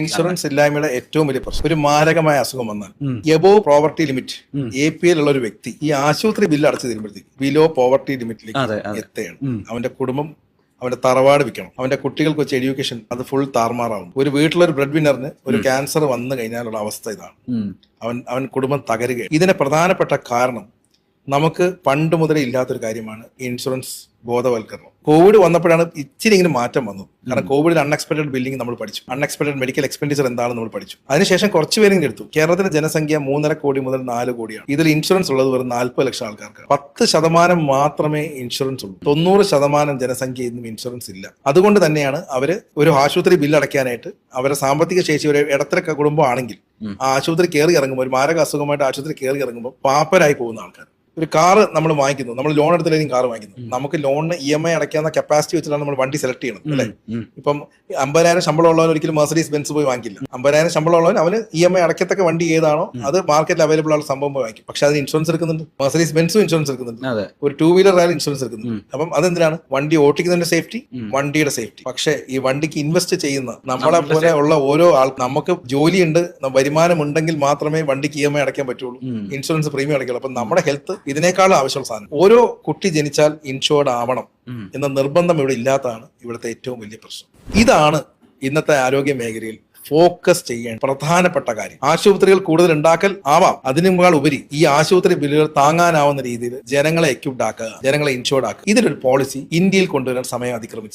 Insurance ഇല്ലായ്മയുടെ ഏറ്റവും വലിയ പ്രശ്നം ഒരു മാരകമായ അസുഖം വന്നാൽ എബോവ് പോവർട്ടി ലിമിറ്റ് APL ഉള്ള ഒരു വ്യക്തി ഈ ആശുപത്രി ബില്ല് അടച്ചു തരുമ്പോഴത്തേക്ക് ബിലോ പോവർട്ടി ലിമിറ്റിലേക്ക് എത്തുകയാണ്. അവന്റെ കുടുംബം അവന്റെ തറവാട് വിൽക്കണം, അവന്റെ കുട്ടികൾക്ക് വെച്ച് എഡ്യൂക്കേഷൻ അത് ഫുൾ താർമാറാവും. ഒരു വീട്ടിലൊരു ബ്രെഡ് വിന്നറിന് ഒരു ക്യാൻസർ വന്നു കഴിഞ്ഞാലുള്ള അവസ്ഥ ഇതാണ്. അവൻ കുടുംബം തകരുകയാണ്. ഇതിന് പ്രധാനപ്പെട്ട കാരണം നമുക്ക് പണ്ട് മുതലേ ഇല്ലാത്തൊരു കാര്യമാണ് ഇൻഷുറൻസ് ബോധവൽക്കരണം. കോവിഡ് വന്നപ്പോഴാണ് ഇച്ചിരി ഇങ്ങനെ മാറ്റം വന്നത്. കാരണം കോവിഡിൽ അൺഎക്സ്പെക്ടഡ് ബില്ലിംഗ് നമ്മൾ പഠിച്ചു, അൺഎക്സ്പെക്ടഡ് മെഡിക്കൽ എക്സ്പെൻഡിച്ചർ എന്താണെന്ന് നമ്മൾ പഠിച്ചു. അതിനുശേഷം കുറച്ച് പേരും എടുത്തു. കേരളത്തിലെ ജനസംഖ്യ 3.5 കോടി മുതൽ 4 കോടിയാണ്. ഇതിൽ ഇൻഷുറൻസ് ഉള്ളത് വെറും 40 ലക്ഷം ആൾക്കാർക്ക്. 10% മാത്രമേ ഇൻഷുറൻസ് ഉള്ളൂ. 90% ജനസംഖ്യ ഇന്നും ഇൻഷുറൻസ് ഇല്ല. അതുകൊണ്ട് തന്നെയാണ് അവര് ഒരു ആശുപത്രി ബില്ല് അടയ്ക്കാനായിട്ട് അവരുടെ സാമ്പത്തിക ശേഷി ഒരു ഇടത്തര കുടുംബം ആണെങ്കിൽ ആ ആശുപത്രി കയറി ഇറങ്ങുമ്പോൾ, ഒരു മാരക അസുഖമായിട്ട് ആശുപത്രി കയറി ഇറങ്ങുമ്പോൾ പാപ്പരായി പോകുന്ന ആൾക്കാർ. ഒരു കാറ് നമ്മൾ വാങ്ങിക്കുന്നു, നമ്മൾ ലോൺ എടുത്തില്ലെങ്കിൽ കാർ വാങ്ങിക്കുന്നു. നമുക്ക് ലോണിന് EMI അടയ്ക്കാവുന്ന കപ്പാസിറ്റി വെച്ചിട്ടാണ് നമ്മൾ വണ്ടി സെലക്ട് ചെയ്യുന്നത്, അല്ലേ? ഇപ്പം 50,000 ശമ്പളം ഉള്ളവൻ ഒരിക്കലും മെർസിഡീസ് ബെൻസ് പോയി വാങ്ങിക്കില്ല. 50,000 ശമ്പളം ഉള്ളവൻ അവന് EMI അടയ്ക്കത്തക്ക വണ്ടി ഏതാണോ അത് മാർക്കറ്റിൽ അവൈലബിൾ ആയുള്ള സംഭവം പോയി വാങ്ങിക്കും. പക്ഷെ അതിന് ഇൻഷുറൻസ് എടുക്കുന്നുണ്ട്. മെർസിഡീസ് ബെൻസും ഇൻഷുറൻസ് എടുക്കുന്നുണ്ട്. ഒരു 2 വീലർ ആയാലും ഇൻഷുറൻസ് എടുക്കുന്നുണ്ട്. അപ്പം അതെന്തിനാണ്? വണ്ടി ഓട്ടിക്കുന്നതിന്റെ സേഫ്റ്റി, വണ്ടിയുടെ സേഫ്റ്റി. പക്ഷെ ഈ വണ്ടിക്ക് ഇൻവെസ്റ്റ് ചെയ്യുന്ന നമ്മളെ പോലെ ഉള്ള ഓരോ ആൾ, നമുക്ക് ജോലിയുണ്ട്, വരുമാനം ഉണ്ടെങ്കിൽ മാത്രമേ വണ്ടിക്ക് EMI അടയ്ക്കാൻ പറ്റുള്ളൂ, ഇൻഷുറൻസ് പ്രീമിയം അടയ്ക്കുള്ളൂ. അപ്പം നമ്മുടെ ഹെൽത്ത് ഇതിനേക്കാളും ആവശ്യമുള്ള സാധനം. ഓരോ കുട്ടി ജനിച്ചാൽ ഇൻഷുർഡ് ആവണം എന്ന നിർബന്ധം ഇവിടെ ഇല്ലാത്തതാണ് ഇവിടുത്തെ ഏറ്റവും വലിയ പ്രശ്നം. ഇതാണ് ഇന്നത്തെ ആരോഗ്യ മേഖലയിൽ ഫോക്കസ് ചെയ്യാൻ പ്രധാനപ്പെട്ട കാര്യം. ആശുപത്രികൾ കൂടുതൽ ഉണ്ടാക്കൽ ആവാം, അതിനേക്കാൾ ഉപരി ഈ ആശുപത്രി ബില്ലുകൾ താങ്ങാനാവുന്ന രീതിയിൽ ജനങ്ങളെ എക്യുപ്ഡ് ആക്കുക, ജനങ്ങളെ ഇൻഷുർഡ് ആക്കുക. ഇതിലൊരു പോളിസി ഇന്ത്യയിൽ കൊണ്ടുവരാൻ സമയം അതിക്രമിച്ചു.